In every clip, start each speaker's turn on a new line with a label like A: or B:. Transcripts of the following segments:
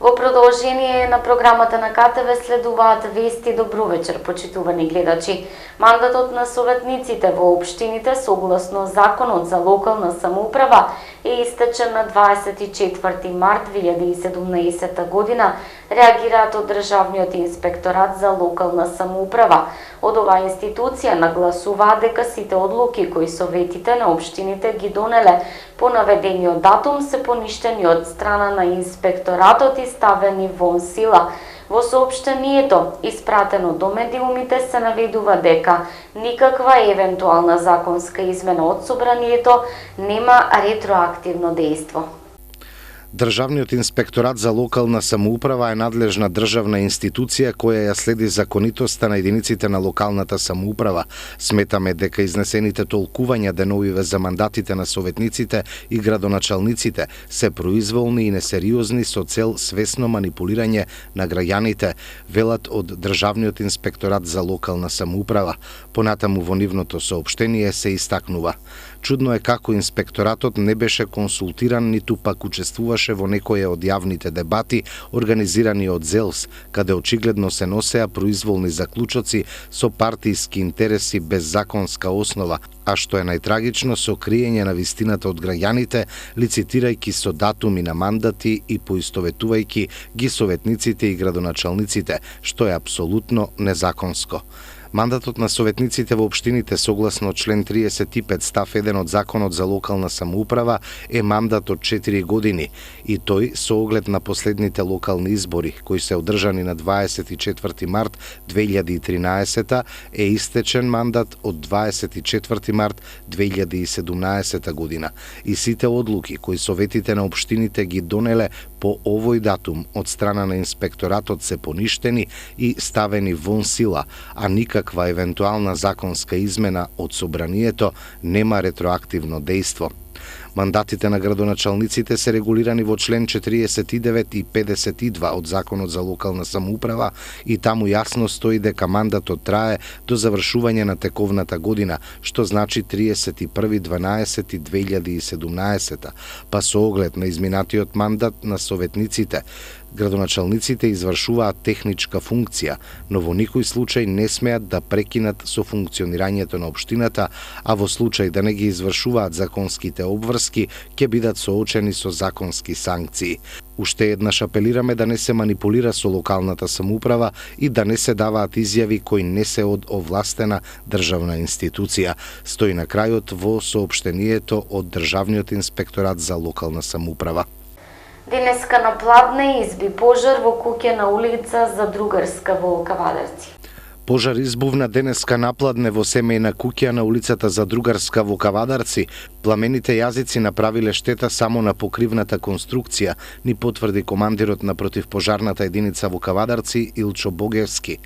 A: Во продолжение на програмата на КТВ следуваат вести. Добро вечер, почитувани гледачи. Мандатот на советниците во општините согласно Законот за локална самоуправа е истечен на 24 март 2017 година, реагираат од Државниот инспекторат за локална самоуправа. Од оваа институција нагласуваат дека сите одлуки кои советите на општините ги донеле по наведениот датум се поништени од страна на инспекторатот и ставени вон сила. Во соопштението, испратено до медиумите, се наведува дека никаква евентуална законска измена од собранието нема ретроактивно дејство.
B: Државниот инспекторат за локална самоуправа е надлежна државна институција која ја следи законитоста на единиците на локалната самоуправа. Сметаме дека изнесените толкувања деновиве за мандатите на советниците и градоначалниците се произволни и несериозни со цел свесно манипулирање на граѓаните, велат од Државниот инспекторат за локална самоуправа. Понатаму во нивното соопштение се истакнува: чудно е како инспекторатот не беше консултиран ниту пак учествуваше во некоја од јавните дебати организирани од ЗЕЛС, каде очигледно се носеа произволни заклучоци со партиски интереси без законска основа, а што е најтрагично, со криење на вистината од граѓаните, лицитирајќи со датуми на мандати и поистоветувајќи ги советниците и градоначалниците, што е апсолутно незаконско. Мандатот на советниците во општините согласно член 35 став 1 од Законот за локална самоуправа е мандат од 4 години и тој со оглед на последните локални избори кои се одржани на 24 март 2013 е истечен мандат од 24 март 2017 година и сите одлуки кои советите на општините ги донеле по овој датум од страна на инспекторатот се поништени и ставени вон сила, а никаква евентуална законска измена од собранието нема ретроактивно дејство. Мандатите на градоначалниците се регулирани во член 49 и 52 од Законот за локална самоуправа и таму јасно стои дека мандатот трае до завршување на тековната година, што значи 31.12.2017, па со оглед на изминатиот мандат на советниците, градоначалниците извршуваат техничка функција, но во никој случај не смеат да прекинат со функционирањето на општината, а во случај да не ги извршуваат законските обврски, ќе бидат соочени со законски санкции. Уште еднаш апелираме да не се манипулира со локалната самоуправа и да не се даваат изјави кои не се од овластена државна институција, стои на крајот во соопштението од Државниот инспекторат за локална самоуправа.
A: Денеска на Пладне изби пожар во куќа на улица Задругарска во Кавадарци.
B: Пожар избувна денеска на Пладне во семејна куќа на улицата Задругарска во Кавадарци. Пламените јазици направиле штета само на покривната конструкција, ни потврди командирот на противпожарната единица во Кавадарци Илчо Богевски.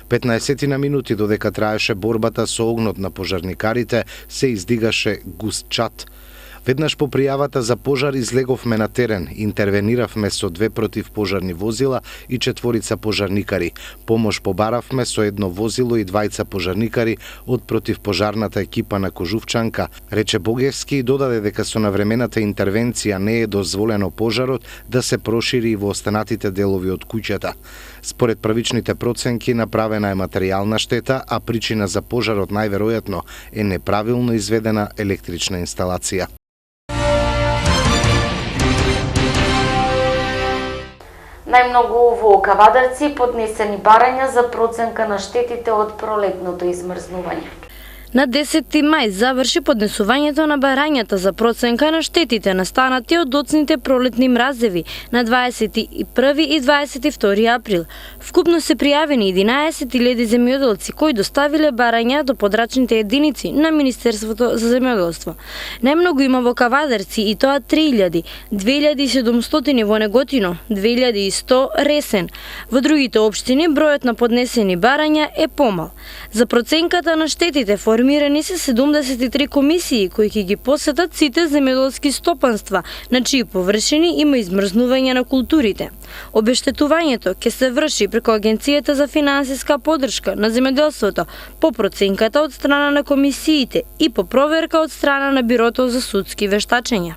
B: 15 на минути додека траеше борбата со огнот на пожарникарите, се издигаше густ чад. Веднаш по пријавата за пожар излеговме на терен, интервениравме со 2 противпожарни возила и 4 пожарникари. Помош побаравме со 1 возило и 2 пожарникари од противпожарната екипа на Кожувчанка, рече Богевски и додаде дека со навремената интервенција не е дозволено пожарот да се прошири и во останатите делови од куќата. Според првичните проценки направена е материјална штета, а причина за пожарот најверојатно е неправилно изведена електрична инсталација.
A: Најмногу во Кавадарци поднесени барања за проценка на штетите од пролетното измрзнување.
C: На 10 мај заврши поднесувањето на барањата за проценка на штетите настанати од доцните пролетни мразеви на 21 и 22 април. Вкупно се пријавени 11.000 земјоделци кои доставиле барања до подрачните единици на Министерството за земјоделство. Најмногу има во Кавадарци и тоа 3.000, 2.700 во Неготино, 2.100 Ресен. Во другите општини бројот на поднесени барања е помал. За проценката на штетите формирани се 73 комисии кои ќе ги посетат сите земјоделски стопанства, на чии површини има измрзнување на културите. Обештетувањето ќе се врши преку Агенцијата за финансиска поддршка на земјоделството по проценката од страна на комисиите и по проверка од страна на Бирото за судски вештачења.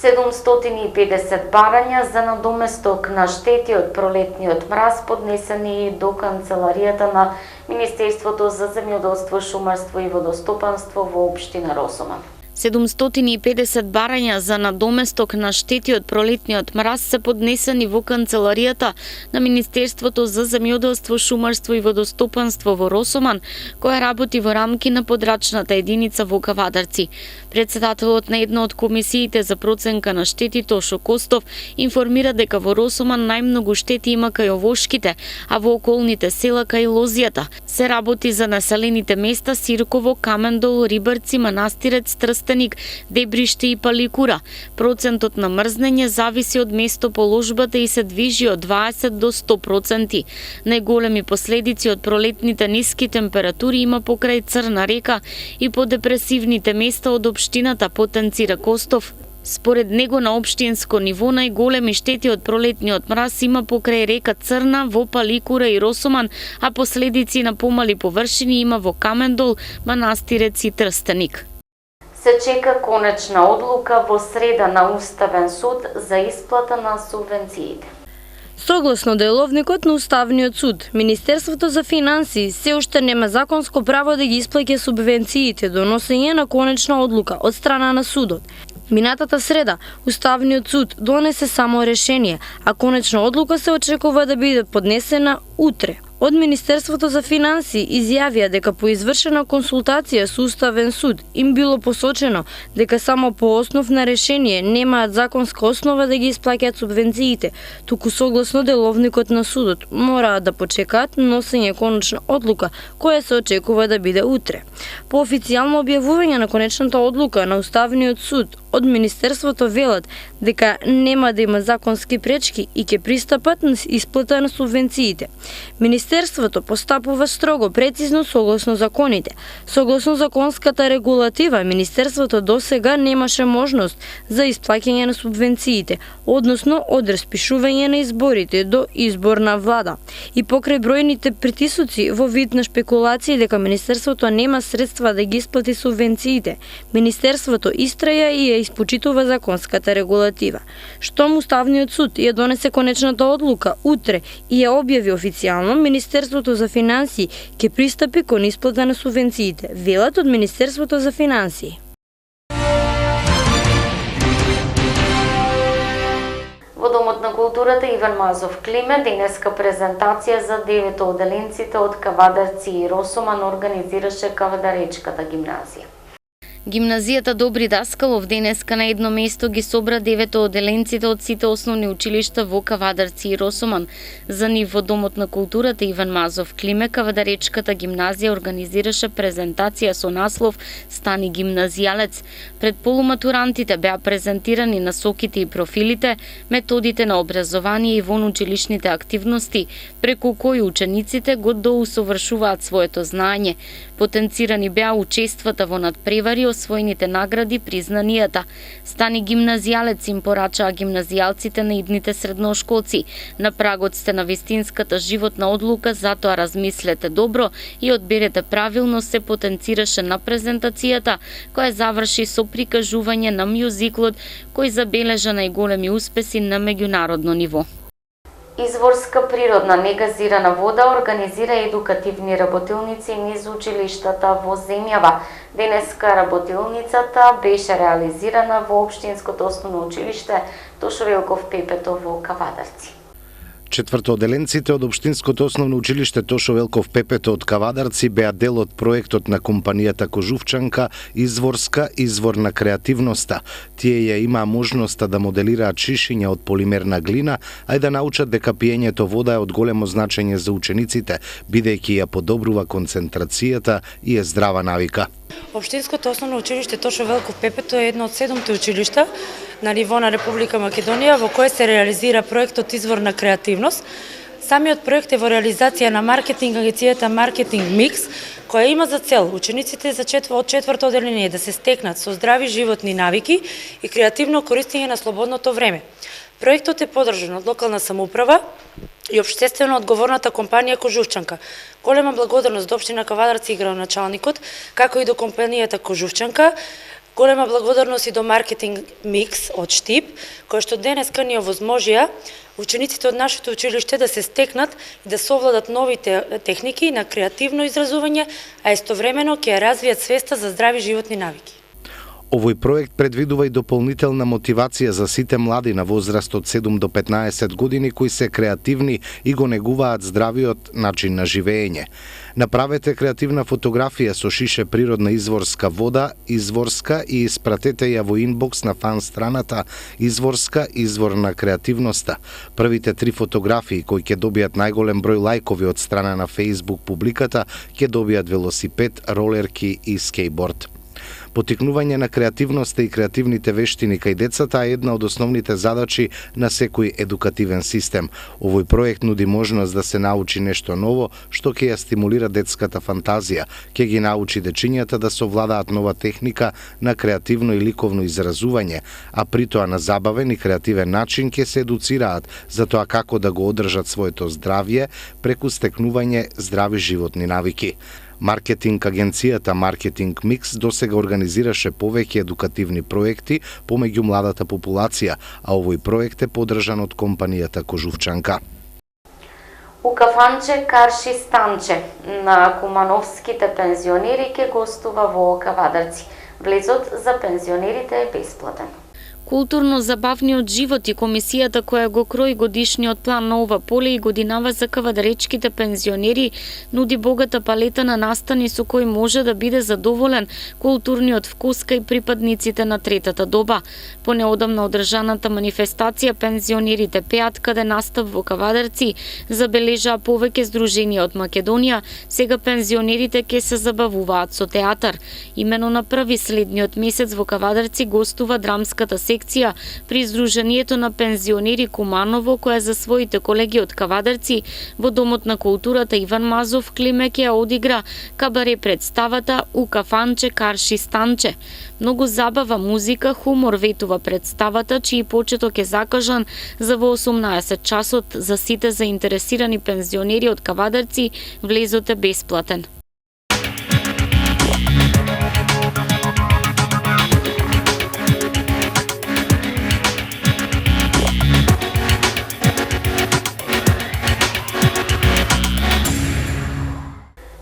A: 750 барања за надоместок на штети од пролетниот мраз поднесени до канцеларијата на Министерството за земјоделство, шумарство и водостопанство во општина Росоман.
D: 750 барања за надоместок на штети од пролетниот мраз се поднесени во канцеларијата на Министерството за земјоделство, шумарство и водостопанство во Росоман, која работи во рамки на подрачната единица во Кавадарци. Председателот на една од комисиите за проценка на штети Тошо Костов информира дека во Росоман најмногу штети има кај овошките, а во околните села кај лозијата. Се работи за населените места Сирково, Камендол, Рибарци, Манастирец, Трстеник, Дебриште и Паликура. Процентот на мрзнење зависи од местоположбата и се движи од 20 до 100%. Најголеми последици од пролетните ниски температури има покрај Црна река и по депресивните места од општината, потенцира Костов. Според него на општинско ниво најголеми штети од пролетниот мраз има покрај река Црна, во Паликура и Росоман, а последици на помали површини има во Камендол, Манастирец и Трстеник.
A: Се чека конечна одлука во среда на Уставен суд за исплата на субвенциите.
C: Согласно деловникот на Уставниот суд, Министерството за финансии се уште нема законско право да ги исплаќа субвенциите до носење на конечна одлука од страна на судот. Минатата среда, Уставниот суд донесе само решение, а конечна одлука се очекува да биде поднесена утре. Од Министерството за финансии изјавија дека по извршена консултација со Уставен суд им било посочено дека само по основ на решение немаат законска основа да ги исплаќаат субвенциите, туку согласно деловникот на судот мораат да почекаат носење конечна одлука која се очекува да биде утре. По официјално објавување на конечната одлука на Уставниот суд од Министерството велат дека нема да има законски пречки и ќе пристапат на исплата на субвенциите. Министерството постапува строго, прецизно согласно законите. Согласно законската регулатива, Министерството досега немаше можност за исплаќање на субвенциите, односно од распишување на изборите до избор на влада. И покрај бројните притисоци во вид на шпекулации дека Министерството нема средства да ги исплати субвенциите, Министерството истраја и ја испочитува законската регулатива. Штом Уставниот суд ја донесе конечната одлука утре и ја објави официјално, Министерството за финансии ќе пристапи кон исплата на субвенциите, велат од Министерството за финансии.
A: Во Домот на културата Иван Мазов Климе денеска презентација за 9 оделенците од Кавадарци и Росоман организираше Кавадаречката гимназија.
D: Гимназијата Добри Даскалов денеска на едно место ги собра 9 оделенците од сите основни училишта во Кавадарци и Росоман. За нив во Домот на културата Иван Мазов Климе Кавадаречката гимназија организираше презентација со наслов Стани гимназијалец. Пред полуматурантите беа презентирани насоките и профилите, методите на образование и вонучилишните активности, преку кои учениците го доусовршуваат своето знаење. Потенцирани беа учествата во надпревари, освоените награди, признанијата. Стани гимназијалец им порачаа гимназијалците на идните средношколци. На прагот сте на вистинската животна одлука, затоа размислете добро и одберете правилно, се потенцираше на презентацијата, која заврши со прикажување на мјузиклот кој забележа најголеми успеси на меѓународно ниво.
A: Изворска природна негазирана вода организира едукативни работилници низ училиштата во земјава. Денеска работилницата беше реализирана во Општинското основно училиште Тошо Велков Пепето во Кавадарци.
B: Четвртооделенците од Општинското основно училиште Тошо Велков Пепето од Кавадарци беа дел од проектот на компанијата Кожувчанка Изворска извор на креативноста. Тие ја имаа можноста да моделираат шишиња од полимерна глина, а и да научат дека пиењето вода е од големо значење за учениците, бидејќи ја подобрува концентрацијата и е здрава навика.
E: Општинското основно училиште Тошо Велков Пепето е едно од 7 училишта на ниво на Република Македонија во кое се реализира проектот Извор на креативност. Самиот проект е во реализација на маркетинг агенцијата Маркетинг Микс, која има за цел учениците од четврто оделение да се стекнат со здрави животни навики и креативно користење на слободното време. Проектот е подржан од локална самоуправа и општествено одговорната компанија Кожувчанка. Голема благодарност до општина Кавадарци и градоначалникот, како и до компанијата Кожувчанка, Голема благодарност и до маркетинг микс од Штип, кој што денеска ни овозможија учениците од нашето училиште да се стекнат и да совладат новите техники на креативно изразување, а истовремено ќе ја развијат свеста за здрави животни навики.
B: Овој проект предвидува и дополнителна мотивација за сите млади на возраст од 7 до 15 години кои се креативни и го негуваат здравиот начин на живење. Направете креативна фотографија со шише природна изворска вода, изворска и испратете ја во инбокс на фан страната Изворска извор на креативноста. Првите 3 фотографии кои ќе добијат најголем број лајкови од страна на Facebook публиката ќе добијат велосипед, ролерки и скејборд. Потикнување на креативноста и креативните вештини кај децата е една од основните задачи на секој едукативен систем. Овој проект нуди можност да се научи нешто ново, што ќе ја стимулира детската фантазија, ќе ги научи дечињата да совладаат нова техника на креативно и ликовно изразување, а притоа на забавен и креативен начин ќе се едуцираат за тоа како да го одржат своето здравје преку стекнување здрави животни навики. Маркетинг агенцијата Маркетинг Микс досега организираше повеќе едукативни проекти помеѓу младата популација, а овој проект е поддржан од компанијата Кожувчанка.
A: У кафанче Карши Станче на кумановските пензионери ќе гостува во Кавадарци. Влезот за пензионерите е бесплатен.
D: Културно-забавниот живот и комисијата која го крои годишниот план на ова поле и годинава за кавадаречките пензионери нуди богата палета на настани со кој може да биде задоволен културниот вкус кај припадниците на третата доба. По неодамна одржаната манифестација пензионерите пеат каде настав во Кавадарци забележаа повеќе здруженија од Македонија, сега пензионерите ќе се забавуваат со театар. Имено на први следниот месец во Кавадарци гостува драмската секција при Здруженијето на пензионери Куманово, која за своите колеги од Кавадарци во Домот на културата Иван Мазов Климе ќе ја одигра кабаре представата У кафанче Карши Станче. Многу забава, музика, хумор ветува представата, чиј почеток е закажан за во 18 часот за сите заинтересирани пензионери од Кавадарци. Влезот е бесплатен.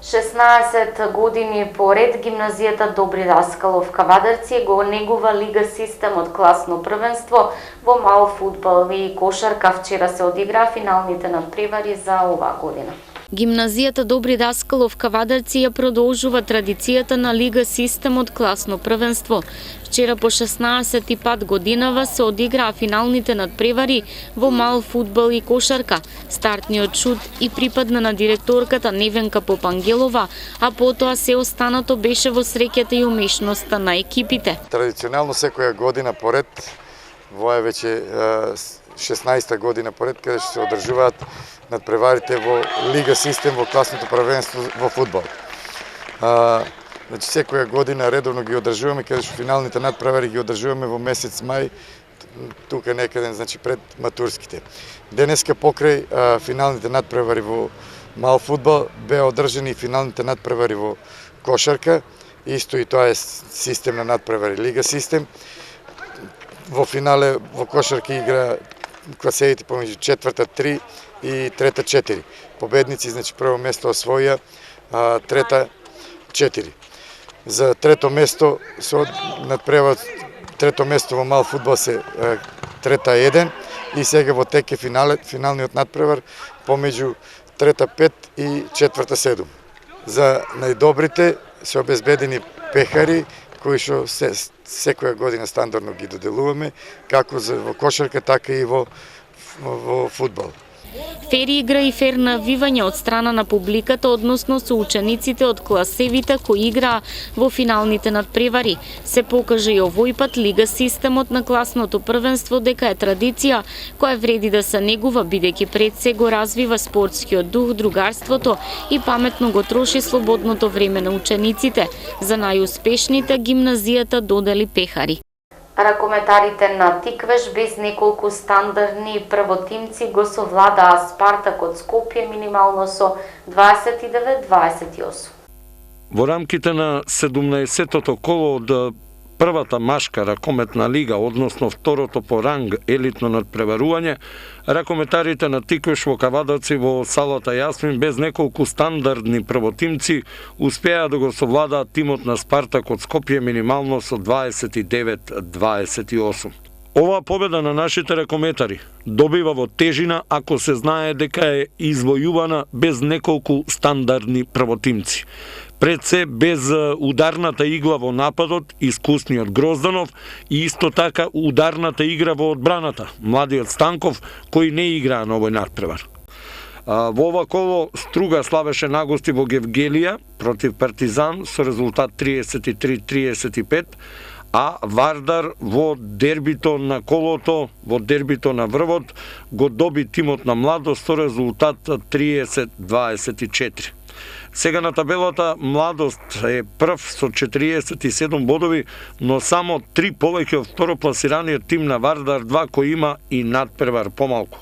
A: Шестнаесет години поред гимназијата Добри Даскалов Кавадарци го негува лига систем од класно првенство во мал фудбал и кошарка. Вчера се одигра финалните надпревари за оваа година.
D: Гимназијата Добри Даскалов Кавадарци ја продолжува традицијата на лига систем од класно првенство. Вчера по 16 пат годинава се одиграа финалните надпревари во мал фудбал и кошарка. Стартниот шут и припадна на директорката Невенка Попангелова, а потоа се останато беше во среќата и умешноста на екипите.
F: Традиционално секоја година поред, во е веќе 16-та година поред, каде што се одржуваат надпреварите во лига систем во класното првенство во фудбал. Значи секоја година редовно ги одржуваме, каде што финалните надпревари ги одржуваме во месец мај, тука некаде, значи пред матурските. Денеска покрај финалните надпревари во мал фудбал беа одржани финалните надпревари во кошарка, исто и тоа е систем на надпревари, лига систем. Во финале во кошарка игра класеите помеѓу четврта 3 и трета 4. Победници, значи прво место освоија, трета 4. За трето место се надпревар, трето место во мал фудбал се трета 1 и сега во тек е финалниот надпревар помеѓу трета 5 и четврта 7. За најдобрите се обезбедени пехари кои што секоја година стандардно ги доделуваме, како во кошарка, така и во фудбал.
D: Фер игра и фер навивање од страна на публиката, односно со учениците од класевите кои играа во финалните надпревари. Се покажа и овој пат лига системот на класното првенство дека е традиција која вреди да се негува, бидејќи пред се го развива спортскиот дух, другарството и паметно го троши слободното време на учениците. За најуспешните гимназијата додели пехари.
A: Ракометарите на Тиквеш без неколку стандардни првотимци го совладаа Спартак од Скопје минимално со 29-28.
G: Во рамките на 17-тото коло од првата машка ракометна лига, односно второто по ранг елитно надпреварување, ракометарите на Тиквеш во Кавадаци во салата Јасмин без неколку стандардни првотимци успеа да го совладаат тимот на Спартак од Скопје минимално со 29-28. Оваа победа на нашите ракометари добива во тежина ако се знае дека е извојувана без неколку стандардни првотимци. Пред се без ударната игла во нападот, искусниот Грозданов и исто така ударната игра во одбраната, младиот Станков, кој не играа на овој надпревар. Во ова коло Струга славеше нагости во Гевгелија против Партизан со резултат 33-35, а Вардар во дербито на колото, во дербито на врвот, го доби тимот на Младост со резултат 30-24. Сега на табелата Младост е прв со 47 бодови, но само 3 повеќе од второпласираниот тим на Вардар 2 кој има и надпревар помалку.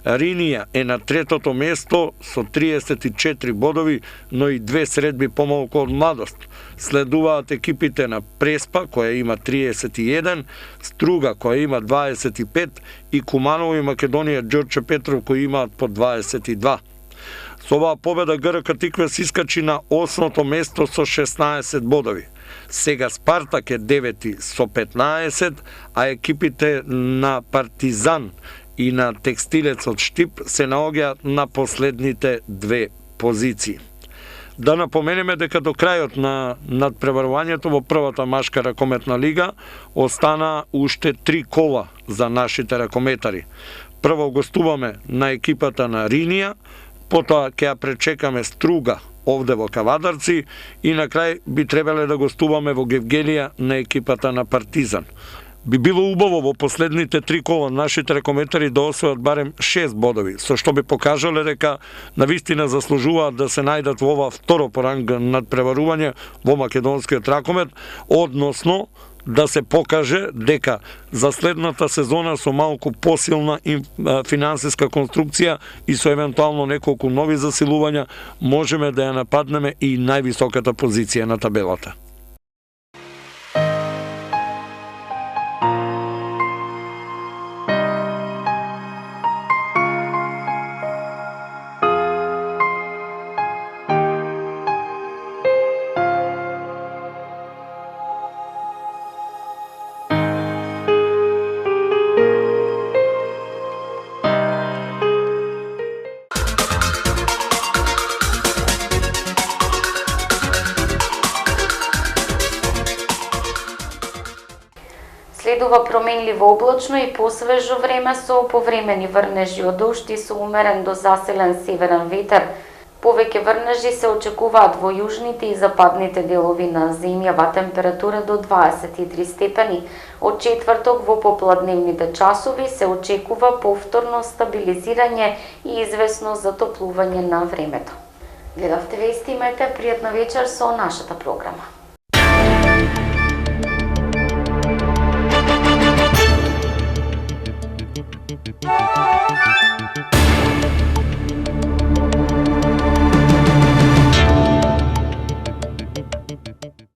G: Ринија е на третото место со 34 бодови, но и 2 средби помалку од Младост. Следуваат екипите на Преспа, која има 31, Струга, која има 25, и Куманово и Македонија Ѓорче Петров, кои имаат по 22. Со оваа победа ГРК Тиквес искачи на 8-то место со 16 бодови. Сега Спартак е 9 со 15, а екипите на Партизан и на Текстилец од Штип се наоѓаат на последните 2 позиции. Да напоменеме дека до крајот на надпреварувањето во првата машка ракометна лига остана уште 3 кола за нашите ракометари. Прво гостуваме на екипата на Ринија, потоа ќе ја пречекаме Струга овде во Кавадарци и на крај би требале да гостуваме во Гевгелија на екипата на Партизан. Би било убаво во последните 3 кола нашите ракометари да освојат барем 6 бодови, со што би покажале дека навистина заслужуваат да се најдат во ова второ по ранг надпреварување во македонскиот ракомет, односно да се покаже дека за следната сезона со малку посилна финансиска конструкција и со евентуално неколку нови засилувања можеме да ја нападнеме и највисоката позиција на табелата.
A: Следува променливо облачно и посвежо време со повремени врнежи од дожд и со умерен до заселен северен ветер. Повеќе врнежи се очекуваат во јужните и западните делови на земјава, температура до 23 степени. Од четврток во попладневните часови се очекува повторно стабилизирање и извесно затоплување на времето. Гледавте вести, имајте пријатна вечер со нашата програма.
H: Bye.